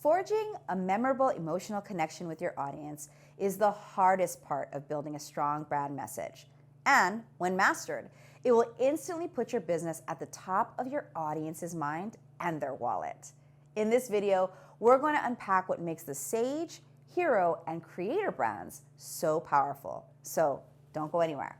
Forging a memorable emotional connection with your audience is the hardest part of building a strong brand message. And when mastered, it will instantly put your business at the top of your audience's mind and their wallet. In this video, we're going to unpack what makes the Sage, Hero, and Creator brands so powerful. So don't go anywhere.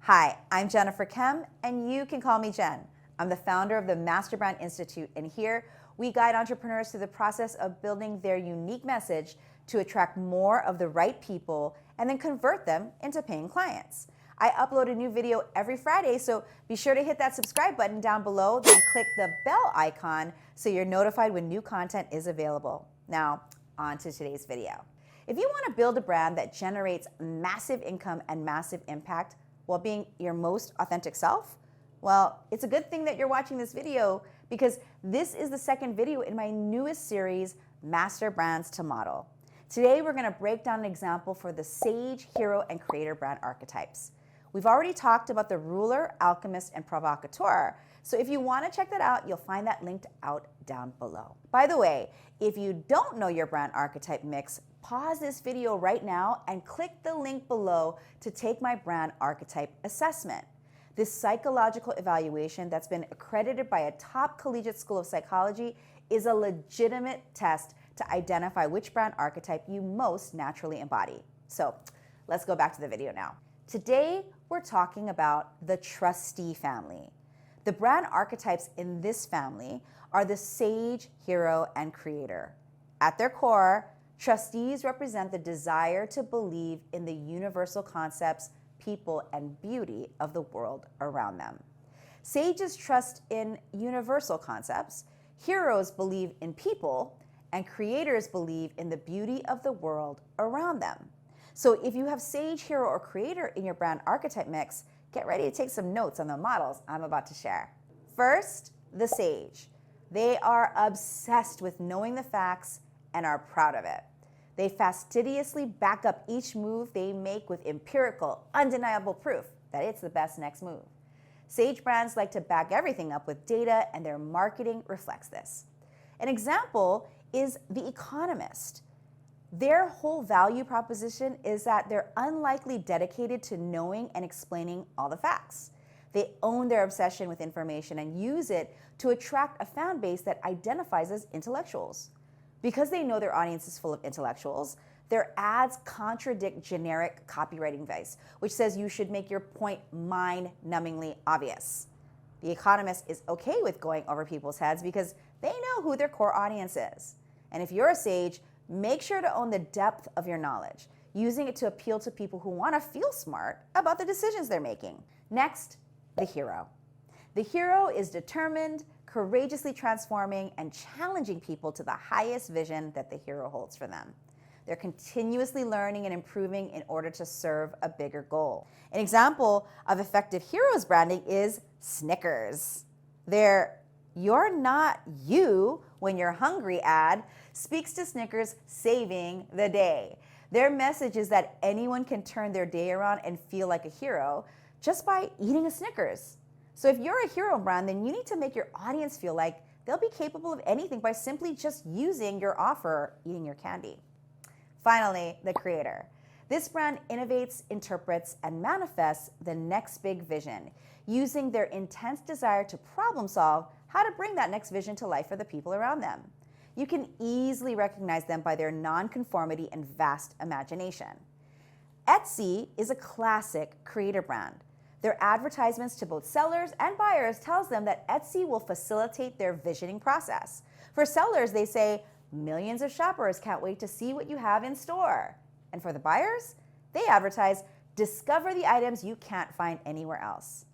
Hi, I'm Jennifer Kem, and you can call me Jen. I'm the founder of the Master Brand Institute, and here we guide entrepreneurs through the process of building their unique message to attract more of the right people and then convert them into paying clients. I upload a new video every Friday, so be sure to hit that subscribe button down below, then click the bell icon so you're notified when new content is available. Now, on to today's video. If you want to build a brand that generates massive income and massive impact while being your most authentic self, well, it's a good thing that you're watching this video because this is the second video in my newest series, Master Brands to Model. Today, we're going to break down an example for the Sage, Hero, and Creator brand archetypes. We've already talked about the ruler, alchemist, and provocateur. So if you want to check that out, you'll find that linked out down below. By the way, if you don't know your brand archetype mix, pause this video right now and click the link below to take my brand archetype assessment. This psychological evaluation that's been accredited by a top collegiate school of psychology is a legitimate test to identify which brand archetype you most naturally embody. So let's go back to the video now. Today, we're talking about the trustee family. The brand archetypes in this family are the Sage, Hero, and Creator. At their core, trustees represent the desire to believe in the universal concepts, people, and beauty of the world around them. Sages trust in universal concepts, heroes believe in people, and creators believe in the beauty of the world around them. So if you have Sage, Hero, or Creator in your brand archetype mix, get ready to take some notes on the models I'm about to share. First, the Sage. They are obsessed with knowing the facts and are proud of it. They fastidiously back up each move they make with empirical, undeniable proof that it's the best next move. Sage brands like to back everything up with data, and their marketing reflects this. An example is The Economist. Their whole value proposition is that they're unlikely dedicated to knowing and explaining all the facts. They own their obsession with information and use it to attract a fan base that identifies as intellectuals. Because they know their audience is full of intellectuals, their ads contradict generic copywriting advice, which says you should make your point mind-numbingly obvious. The Economist is okay with going over people's heads because they know who their core audience is. And if you're a Sage, make sure to own the depth of your knowledge, using it to appeal to people who want to feel smart about the decisions they're making. Next, the Hero. The Hero is determined, courageously transforming, and challenging people to the highest vision that the hero holds for them. They're continuously learning and improving in order to serve a bigger goal. An example of effective heroes branding is Snickers. Their "You're not you when you're hungry" ad speaks to Snickers saving the day. Their message is that anyone can turn their day around and feel like a hero just by eating a Snickers. So if you're a hero brand, then you need to make your audience feel like they'll be capable of anything by simply just using your offer, eating your candy. Finally, the Creator. This brand innovates, interprets, and manifests the next big vision, using their intense desire to problem solve how to bring that next vision to life for the people around them. You can easily recognize them by their nonconformity and vast imagination. Etsy is a classic creator brand. Their advertisements to both sellers and buyers tells them that Etsy will facilitate their visioning process. For sellers, they say, millions of shoppers can't wait to see what you have in store. And for the buyers, they advertise, discover the items you can't find anywhere else.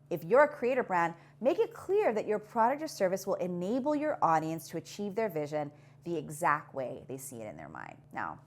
If you're a creator brand, make it clear that your product or service will enable your audience to achieve their vision the exact way they see it in their mind. Now,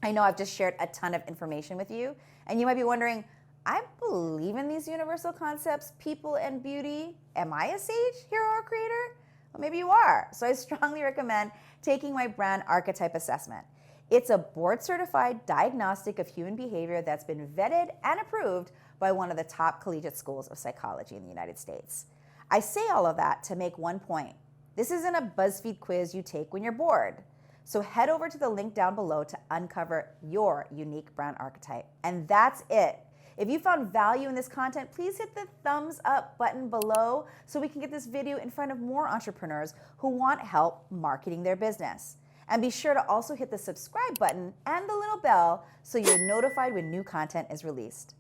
I know I've just shared a ton of information with you, and you might be wondering, I believe in these universal concepts, people, and beauty. Am I a Sage, Hero, or Creator? Well, maybe you are. So I strongly recommend taking my brand archetype assessment. It's a board-certified diagnostic of human behavior that's been vetted and approved by one of the top collegiate schools of psychology in the United States. I say all of that to make one point. This isn't a BuzzFeed quiz you take when you're bored. So head over to the link down below to uncover your unique brand archetype. And that's it. If you found value in this content, please hit the thumbs up button below so we can get this video in front of more entrepreneurs who want help marketing their business. And be sure to also hit the subscribe button and the little bell so you're notified when new content is released.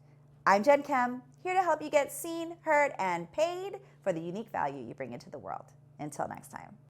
I'm Jen Kem, here to help you get seen, heard, and paid for the unique value you bring into the world. Until next time.